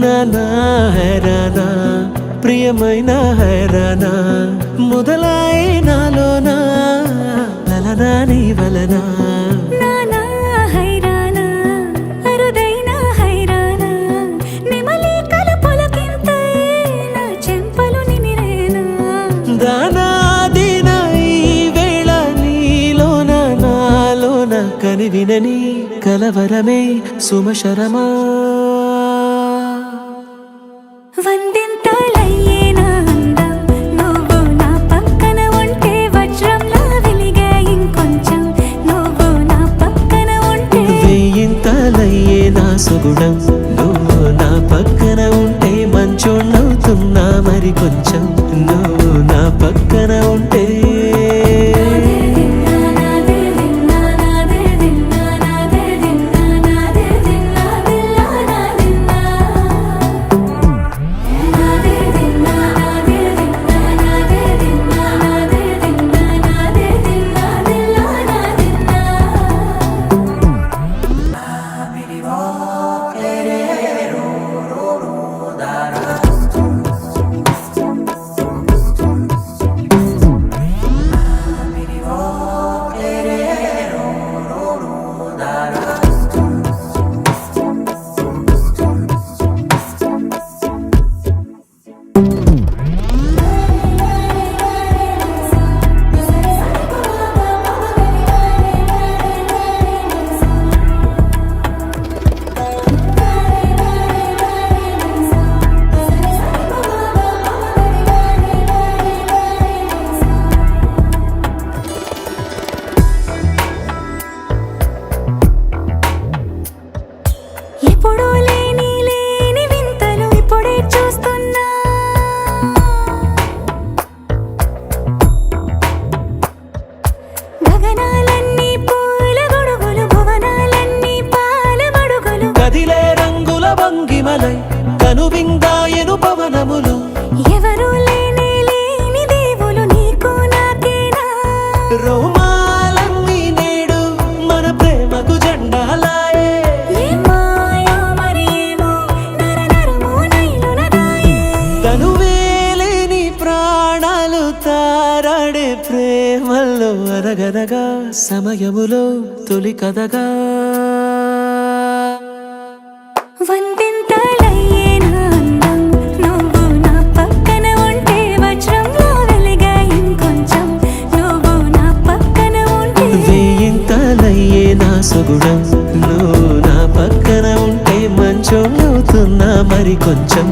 నానా హైరానా ప్రియమైన హైరానా మొదలాయి నాలోనా లలనా నీ వలనా నానా హైరానా అరుదైన హైరానా నెమలి కలపులకింతై నా చెంపలు నిమిరేనా దానా దినా ఈ వేళ నీలోన నాలోన కనివినని కలవరమే సుమశరమా వందింతలయ్యే నా అందం నువ్వు నా పక్కన ఉంటే వజ్రంలా వెలిగే ఇంకొంచెం నువ్వు నా పక్కన ఉంటే వెయ్యింతలయ్యే నా సుగుణం నువ్వు నా పక్కన ఉంటే మంచోణ్ణవుతున్నా మరి కొంచెం నువ్వు నా పక్కన ఉంటే ఎప్పుడూ లేని వింతలు ఇప్పుడే చూస్తున్నా గగనాలన్నీ పూల గొడుగులు భువనాలన్నీ పాల మడుగులు కదిలే రంగుల భంగిమలై కనువిందాయను పవనములు ఎవరూ లేని దేవులు నీకు నాకేనా రోమాలన్నీ నేడు మన ప్రేమకు జెండాలాయే తనువేలేని ప్రాణాలు తారాడే ప్రేమల్లో అరగనగా సమయములో తొలి కథగా వందింతలయ్యే నా అందం నువ్వు నా పక్కన ఉంటే వజ్రంలా వెలిగే ఇంకొంచెం నువ్వు నా పక్కన ఉంటే వెయ్యింతలయ్యే నా సుగుణం నువ్వు నా పక్కన ఉంటే మంచోణ్ణవుతున్నా మరి కొంచెం